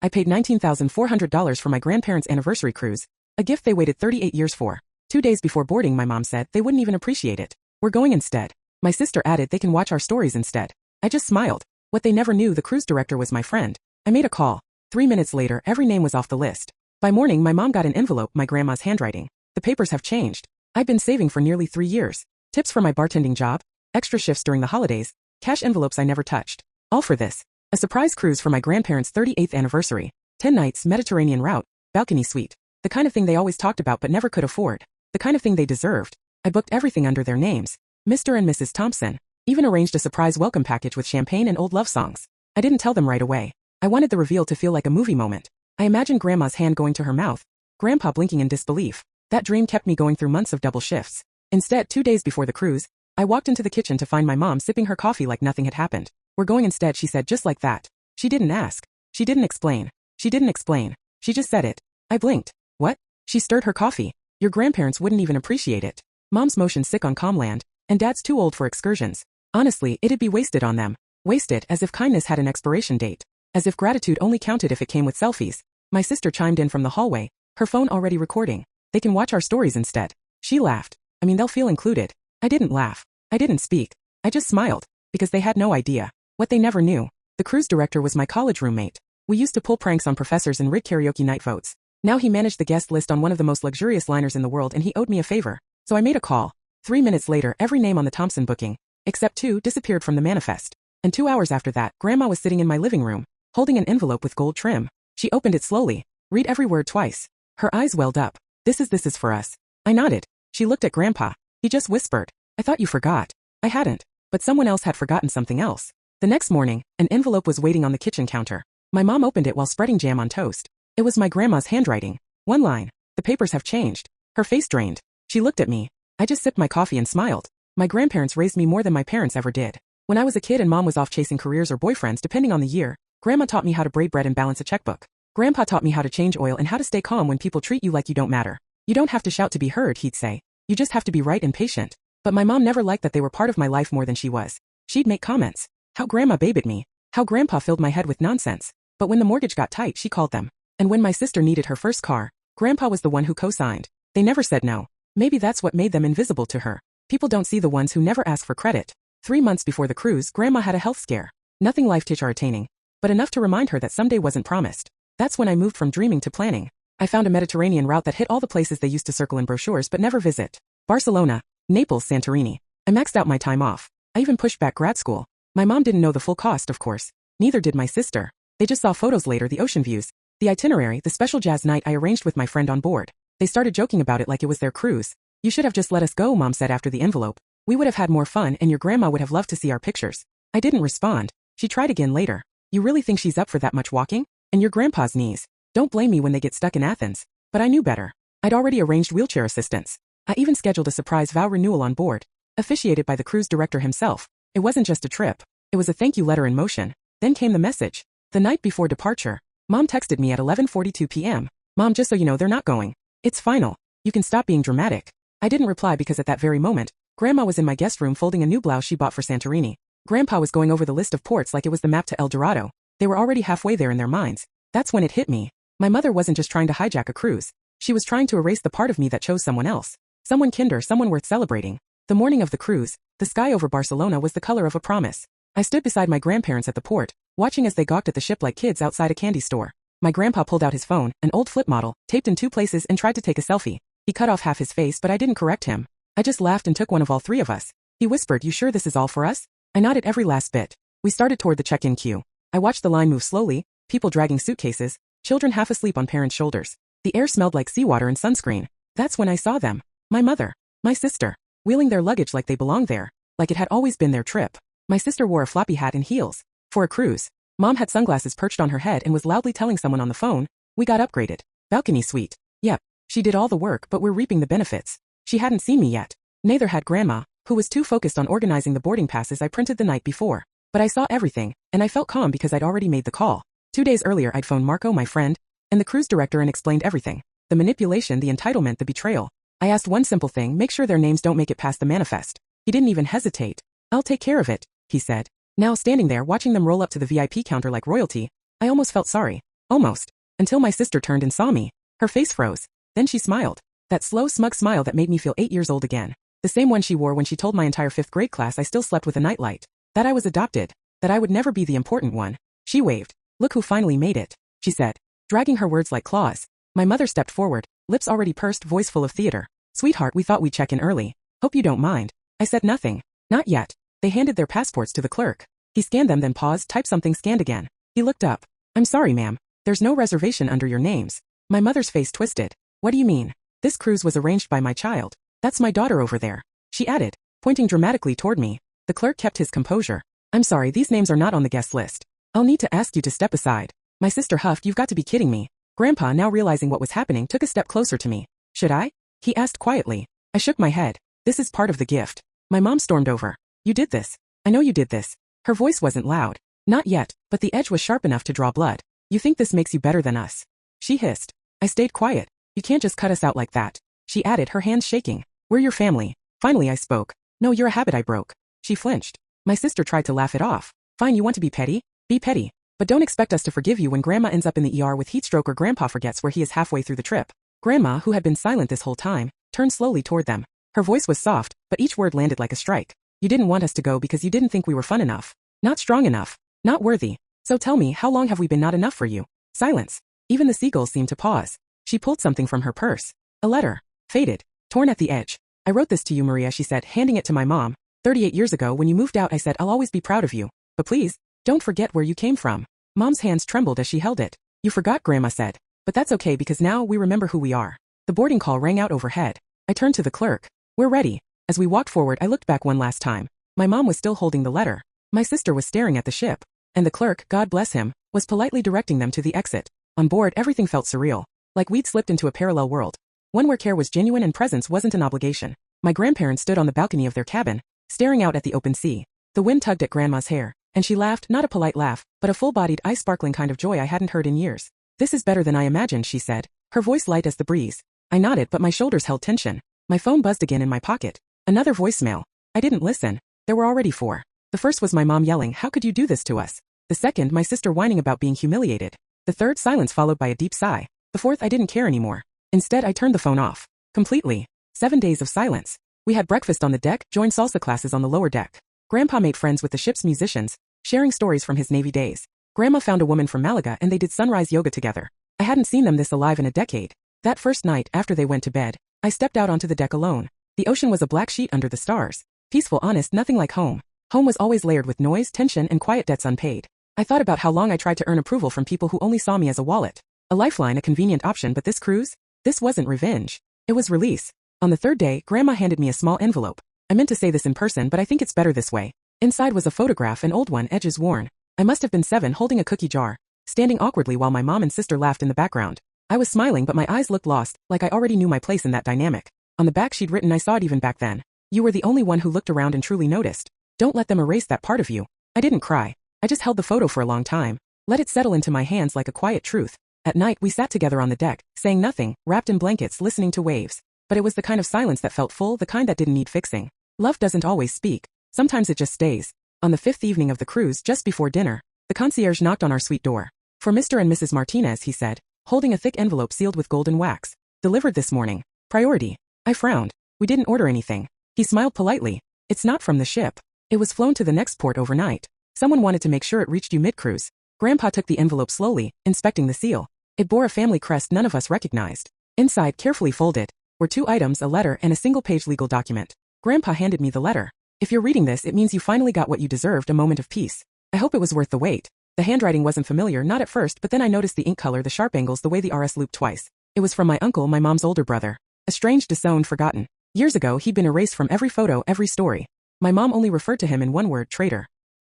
I paid $19,400 for my grandparents' anniversary cruise, a gift they waited 38 years for. 2 days before boarding, my mom said they wouldn't even appreciate it. We're going instead. My sister added they can watch our stories instead. I just smiled. What they never knew, the cruise director was my friend. I made a call. 3 minutes later, every name was off the list. By morning, my mom got an envelope, my grandma's handwriting. The papers have changed. I've been saving for nearly 3 years. Tips for my bartending job, extra shifts during the holidays, cash envelopes I never touched. All for this. A surprise cruise for my grandparents' 38th anniversary. 10 nights, Mediterranean route, balcony suite. The kind of thing they always talked about but never could afford. The kind of thing they deserved. I booked everything under their names. Mr. and Mrs. Thompson. Even arranged a surprise welcome package with champagne and old love songs. I didn't tell them right away. I wanted the reveal to feel like a movie moment. I imagined Grandma's hand going to her mouth, Grandpa blinking in disbelief. That dream kept me going through months of double shifts. Instead, 2 days before the cruise, I walked into the kitchen to find my mom sipping her coffee like nothing had happened. We're going instead, she said, just like that. She didn't ask. She didn't explain. She didn't explain. She just said it. I blinked. What? She stirred her coffee. Your grandparents wouldn't even appreciate it. Mom's motion sick on calm land, and Dad's too old for excursions. Honestly, it'd be wasted on them. Wasted, as if kindness had an expiration date. As if gratitude only counted if it came with selfies. My sister chimed in from the hallway, her phone already recording. They can watch our stories instead. She laughed. I mean, they'll feel included. I didn't laugh. I didn't speak. I just smiled. Because they had no idea. What they never knew. The cruise director was my college roommate. We used to pull pranks on professors and rig karaoke night votes. Now he managed the guest list on one of the most luxurious liners in the world, and he owed me a favor. So I made a call. 3 minutes later, every name on the Thompson booking, except 2, disappeared from the manifest. And 2 hours after that, Grandma was sitting in my living room, holding an envelope with gold trim. She opened it slowly. Read every word twice. Her eyes welled up. This is for us. I nodded. She looked at Grandpa. He just whispered. I thought you forgot. I hadn't. But someone else had forgotten something else. The next morning, an envelope was waiting on the kitchen counter. My mom opened it while spreading jam on toast. It was my grandma's handwriting. One line. The papers have changed. Her face drained. She looked at me. I just sipped my coffee and smiled. My grandparents raised me more than my parents ever did. When I was a kid and mom was off chasing careers or boyfriends depending on the year, Grandma taught me how to braid bread and balance a checkbook. Grandpa taught me how to change oil and how to stay calm when people treat you like you don't matter. You don't have to shout to be heard, he'd say. You just have to be right and patient. But my mom never liked that they were part of my life more than she was. She'd make comments. How Grandma babied me. How Grandpa filled my head with nonsense. But when the mortgage got tight, she called them. And when my sister needed her first car, Grandpa was the one who co-signed. They never said no. Maybe that's what made them invisible to her. People don't see the ones who never ask for credit. 3 months before the cruise, Grandma had a health scare. Nothing life-changing, but enough to remind her that someday wasn't promised. That's when I moved from dreaming to planning. I found a Mediterranean route that hit all the places they used to circle in brochures but never visit. Barcelona, Naples, Santorini. I maxed out my time off. I even pushed back grad school. My mom didn't know the full cost, of course. Neither did my sister. They just saw photos later, the ocean views, the itinerary, the special jazz night I arranged with my friend on board. They started joking about it like it was their cruise. You should have just let us go, Mom said after the envelope. We would have had more fun and your grandma would have loved to see our pictures. I didn't respond. She tried again later. You really think she's up for that much walking? And your grandpa's knees. Don't blame me when they get stuck in Athens. But I knew better. I'd already arranged wheelchair assistance. I even scheduled a surprise vow renewal on board, officiated by the cruise director himself. It wasn't just a trip. It was a thank you letter in motion. Then came the message. The night before departure, Mom texted me at 11:42 p.m. Mom, just so you know, they're not going. It's final. You can stop being dramatic. I didn't reply because at that very moment, Grandma was in my guest room folding a new blouse she bought for Santorini. Grandpa was going over the list of ports like it was the map to El Dorado. They were already halfway there in their minds. That's when it hit me. My mother wasn't just trying to hijack a cruise. She was trying to erase the part of me that chose someone else. Someone kinder, someone worth celebrating. The morning of the cruise, the sky over Barcelona was the color of a promise. I stood beside my grandparents at the port, watching as they gawked at the ship like kids outside a candy store. My grandpa pulled out his phone, an old flip model, taped in 2 places, and tried to take a selfie. He cut off half his face, but I didn't correct him. I just laughed and took one of all 3 of us. He whispered, "You sure this is all for us?" I nodded every last bit. We started toward the check-in queue. I watched the line move slowly, people dragging suitcases, children half asleep on parents' shoulders. The air smelled like seawater and sunscreen. That's when I saw them. My mother. My sister. Wheeling their luggage like they belonged there. Like it had always been their trip. My sister wore a floppy hat and heels. For a cruise. Mom had sunglasses perched on her head and was loudly telling someone on the phone, "We got upgraded. Balcony suite." Yep. She did all the work, but we're reaping the benefits. She hadn't seen me yet. Neither had Grandma, who was too focused on organizing the boarding passes I printed the night before. But I saw everything, and I felt calm because I'd already made the call. 2 days earlier I'd phoned Marco, my friend, and the cruise director and explained everything. The manipulation, the entitlement, the betrayal. I asked one simple thing, make sure their names don't make it past the manifest. He didn't even hesitate. "I'll take care of it," he said. Now standing there watching them roll up to the VIP counter like royalty, I almost felt sorry. Almost. Until my sister turned and saw me. Her face froze. Then she smiled. That slow, smug smile that made me feel 8 years old again. The same one she wore when she told my entire 5th grade class I still slept with a nightlight. That I was adopted. That I would never be the important one. She waved. Look who finally made it, she said, dragging her words like claws. My mother stepped forward, lips already pursed, voice full of theater. Sweetheart, we thought we'd check in early. Hope you don't mind. I said nothing. Not yet. They handed their passports to the clerk. He scanned them, then paused, typed something, scanned again. He looked up. I'm sorry, ma'am. There's no reservation under your names. My mother's face twisted. What do you mean? This cruise was arranged by my child. That's my daughter over there, she added, pointing dramatically toward me. The clerk kept his composure. I'm sorry, these names are not on the guest list. I'll need to ask you to step aside. My sister huffed. You've got to be kidding me. Grandpa, now realizing what was happening, took a step closer to me. Should I? He asked quietly. I shook my head. This is part of the gift. My mom stormed over. You did this. I know you did this. Her voice wasn't loud. Not yet, but the edge was sharp enough to draw blood. You think this makes you better than us? She hissed. I stayed quiet. You can't just cut us out like that, she added, her hands shaking. We're your family. Finally I spoke. No, you're a habit I broke. She flinched. My sister tried to laugh it off. Fine, you want to be petty? Be petty. But don't expect us to forgive you when Grandma ends up in the ER with heatstroke or Grandpa forgets where he is halfway through the trip. Grandma, who had been silent this whole time, turned slowly toward them. Her voice was soft, but each word landed like a strike. You didn't want us to go because you didn't think we were fun enough. Not strong enough. Not worthy. So tell me, how long have we been not enough for you? Silence. Even the seagulls seemed to pause. She pulled something from her purse. A letter. Faded. Torn at the edge. I wrote this to you, Maria, she said, handing it to my mom. 38 years ago when you moved out I said I'll always be proud of you. But please, don't forget where you came from. Mom's hands trembled as she held it. You forgot, Grandma said. But that's okay because now we remember who we are. The boarding call rang out overhead. I turned to the clerk. We're ready. As we walked forward I looked back one last time. My mom was still holding the letter. My sister was staring at the ship. And the clerk, God bless him, was politely directing them to the exit. On board everything felt surreal. Like we'd slipped into a parallel world. One where care was genuine and presence wasn't an obligation. My grandparents stood on the balcony of their cabin, staring out at the open sea. The wind tugged at Grandma's hair, and she laughed, not a polite laugh, but a full-bodied, eye-sparkling kind of joy I hadn't heard in years. This is better than I imagined, she said, her voice light as the breeze. I nodded, but my shoulders held tension. My phone buzzed again in my pocket. Another voicemail. I didn't listen. There were already 4. The first was my mom yelling, how could you do this to us? The second, my sister whining about being humiliated. The third, silence followed by a deep sigh. The fourth, I didn't care anymore. Instead, I turned the phone off. Completely. 7 days of silence. We had breakfast on the deck, joined salsa classes on the lower deck. Grandpa made friends with the ship's musicians, sharing stories from his Navy days. Grandma found a woman from Malaga and they did sunrise yoga together. I hadn't seen them this alive in a decade. That first night, after they went to bed, I stepped out onto the deck alone. The ocean was a black sheet under the stars. Peaceful, honest, nothing like home. Home was always layered with noise, tension, and quiet debts unpaid. I thought about how long I tried to earn approval from people who only saw me as a wallet. A lifeline, a convenient option, but this cruise? This wasn't revenge. It was release. On the 3rd day, Grandma handed me a small envelope. I meant to say this in person, but I think it's better this way. Inside was a photograph, an old one, edges worn. I must have been 7, holding a cookie jar, standing awkwardly while my mom and sister laughed in the background. I was smiling, but my eyes looked lost, like I already knew my place in that dynamic. On the back she'd written, I saw it even back then. You were the only one who looked around and truly noticed. Don't let them erase that part of you. I didn't cry. I just held the photo for a long time. Let it settle into my hands like a quiet truth. At night we sat together on the deck, saying nothing, wrapped in blankets, listening to waves. But it was the kind of silence that felt full, the kind that didn't need fixing. Love doesn't always speak. Sometimes it just stays. On the 5th evening of the cruise, just before dinner, the concierge knocked on our suite door. For Mr. and Mrs. Martinez, he said, holding a thick envelope sealed with golden wax. Delivered this morning. Priority. I frowned. We didn't order anything. He smiled politely. It's not from the ship. It was flown to the next port overnight. Someone wanted to make sure it reached you mid-cruise. Grandpa took the envelope slowly, inspecting the seal. It bore a family crest none of us recognized. Inside, carefully folded, were 2 items, a letter and a single-page legal document. Grandpa handed me the letter. If you're reading this, it means you finally got what you deserved, a moment of peace. I hope it was worth the wait. The handwriting wasn't familiar, not at first, but then I noticed the ink color, the sharp angles, the way the RS looped twice. It was from my uncle, my mom's older brother. A strange, disowned, forgotten. Years ago, he'd been erased from every photo, every story. My mom only referred to him in one word, traitor.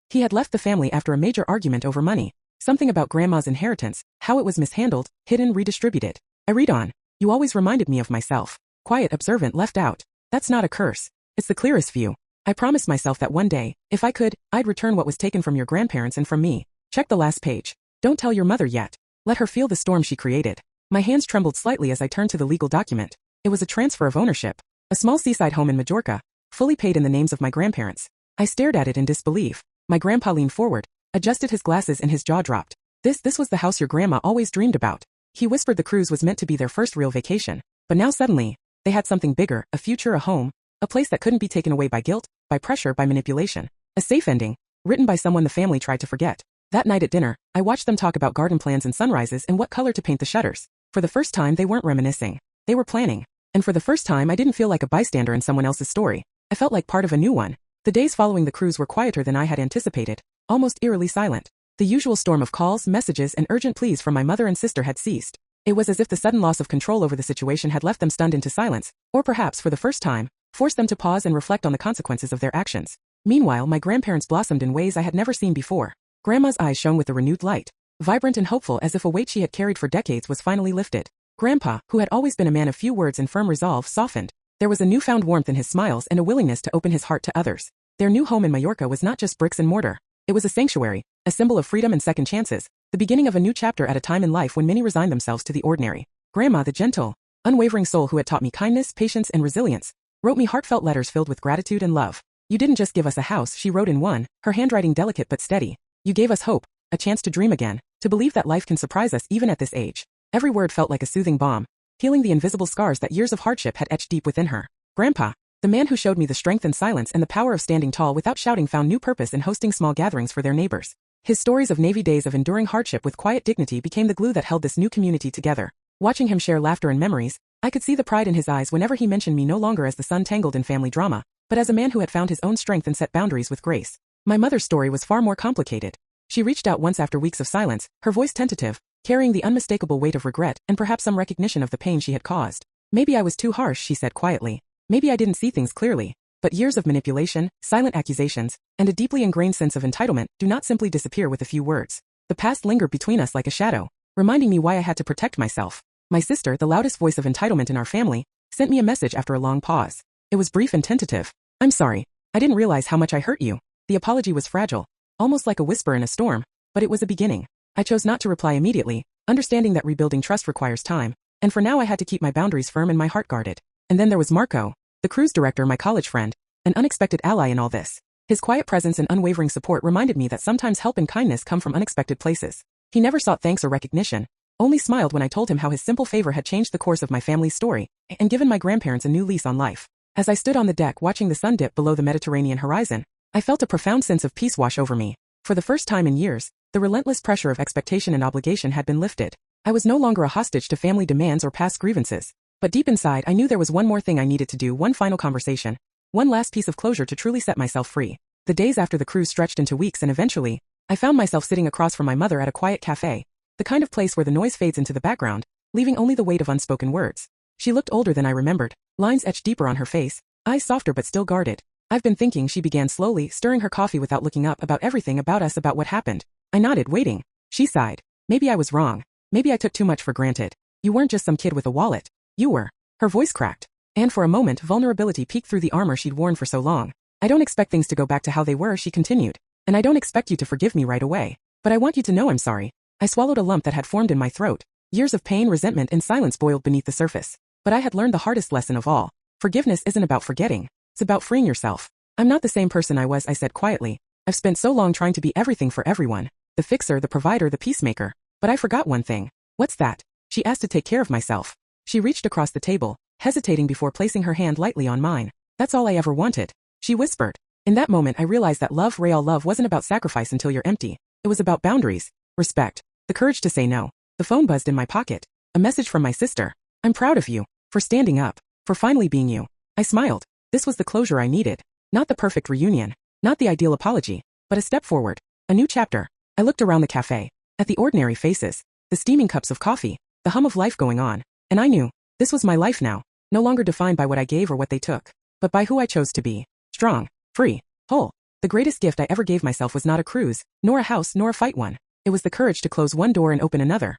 He had left the family after a major argument over money. Something about Grandma's inheritance, how it was mishandled, hidden, redistributed. I read on. You always reminded me of myself. Quiet, observant, left out. That's not a curse. It's the clearest view. I promised myself that one day, if I could, I'd return what was taken from your grandparents and from me. Check the last page. Don't tell your mother yet. Let her feel the storm she created. My hands trembled slightly as I turned to the legal document. It was a transfer of ownership. A small seaside home in Majorca, fully paid in the names of my grandparents. I stared at it in disbelief. My grandpa leaned forward, adjusted his glasses and his jaw dropped. This was the house your grandma always dreamed about. He whispered the cruise was meant to be their first real vacation. But now suddenly, they had something bigger, a future, a home, a place that couldn't be taken away by guilt, by pressure, by manipulation. A safe ending, written by someone the family tried to forget. That night at dinner, I watched them talk about garden plans and sunrises and what color to paint the shutters. For the first time they weren't reminiscing. They were planning. And for the first time I didn't feel like a bystander in someone else's story. I felt like part of a new one. The days following the cruise were quieter than I had anticipated, almost eerily silent. The usual storm of calls, messages, and urgent pleas from my mother and sister had ceased. It was as if the sudden loss of control over the situation had left them stunned into silence, or perhaps for the first time, forced them to pause and reflect on the consequences of their actions. Meanwhile, my grandparents blossomed in ways I had never seen before. Grandma's eyes shone with a renewed light, vibrant and hopeful as if a weight she had carried for decades was finally lifted. Grandpa, who had always been a man of few words and firm resolve, softened. There was a newfound warmth in his smiles and a willingness to open his heart to others. Their new home in Mallorca was not just bricks and mortar. It was a sanctuary, a symbol of freedom and second chances, the beginning of a new chapter at a time in life when many resigned themselves to the ordinary. Grandma, the gentle, unwavering soul who had taught me kindness, patience, and resilience, wrote me heartfelt letters filled with gratitude and love. You didn't just give us a house, she wrote in one, her handwriting delicate but steady. You gave us hope, a chance to dream again, to believe that life can surprise us even at this age. Every word felt like a soothing balm, healing the invisible scars that years of hardship had etched deep within her. Grandpa, the man who showed me the strength and silence and the power of standing tall without shouting, found new purpose in hosting small gatherings for their neighbors. His stories of Navy days of enduring hardship with quiet dignity became the glue that held this new community together. Watching him share laughter and memories, I could see the pride in his eyes whenever he mentioned me, no longer as the son tangled in family drama, but as a man who had found his own strength and set boundaries with grace. My mother's story was far more complicated. She reached out once after weeks of silence, her voice tentative, carrying the unmistakable weight of regret and perhaps some recognition of the pain she had caused. Maybe I was too harsh, she said quietly. Maybe I didn't see things clearly. But years of manipulation, silent accusations, and a deeply ingrained sense of entitlement do not simply disappear with a few words. The past lingered between us like a shadow, reminding me why I had to protect myself. My sister, the loudest voice of entitlement in our family, sent me a message after a long pause. It was brief and tentative. I'm sorry. I didn't realize how much I hurt you. The apology was fragile, almost like a whisper in a storm, but it was a beginning. I chose not to reply immediately, understanding that rebuilding trust requires time, and for now I had to keep my boundaries firm and my heart guarded. And then there was Marco, the cruise director, my college friend, an unexpected ally in all this. His quiet presence and unwavering support reminded me that sometimes help and kindness come from unexpected places. He never sought thanks or recognition, only smiled when I told him how his simple favor had changed the course of my family's story and given my grandparents a new lease on life. As I stood on the deck watching the sun dip below the Mediterranean horizon, I felt a profound sense of peace wash over me. For the first time in years, the relentless pressure of expectation and obligation had been lifted. I was no longer a hostage to family demands or past grievances. But deep inside I knew there was one more thing I needed to do, one final conversation, one last piece of closure to truly set myself free. The days after the cruise stretched into weeks, and eventually, I found myself sitting across from my mother at a quiet cafe, the kind of place where the noise fades into the background, leaving only the weight of unspoken words. She looked older than I remembered, lines etched deeper on her face, eyes softer but still guarded. I've been thinking, she began slowly, stirring her coffee without looking up, about everything, about us, about what happened. I nodded, waiting. She sighed. Maybe I was wrong. Maybe I took too much for granted. You weren't just some kid with a wallet. You were. Her voice cracked. And for a moment vulnerability peeked through the armor she'd worn for so long. I don't expect things to go back to how they were, she continued. And I don't expect you to forgive me right away. But I want you to know I'm sorry. I swallowed a lump that had formed in my throat. Years of pain, resentment, and silence boiled beneath the surface. But I had learned the hardest lesson of all. Forgiveness isn't about forgetting. It's about freeing yourself. I'm not the same person I was, I said quietly. I've spent so long trying to be everything for everyone. The fixer, the provider, the peacemaker. But I forgot one thing. What's that? She asked. To take care of myself. She reached across the table, hesitating before placing her hand lightly on mine. That's all I ever wanted, she whispered. In that moment I realized that love, real love, wasn't about sacrifice until you're empty. It was about boundaries, respect, the courage to say no. The phone buzzed in my pocket. A message from my sister. I'm proud of you, for standing up, for finally being you. I smiled. This was the closure I needed. Not the perfect reunion, not the ideal apology, but a step forward, a new chapter. I looked around the cafe, at the ordinary faces, the steaming cups of coffee, the hum of life going on, and I knew, this was my life now, no longer defined by what I gave or what they took, but by who I chose to be. Strong, free, whole. The greatest gift I ever gave myself was not a cruise, nor a house, nor a fight one. It was the courage to close one door and open another,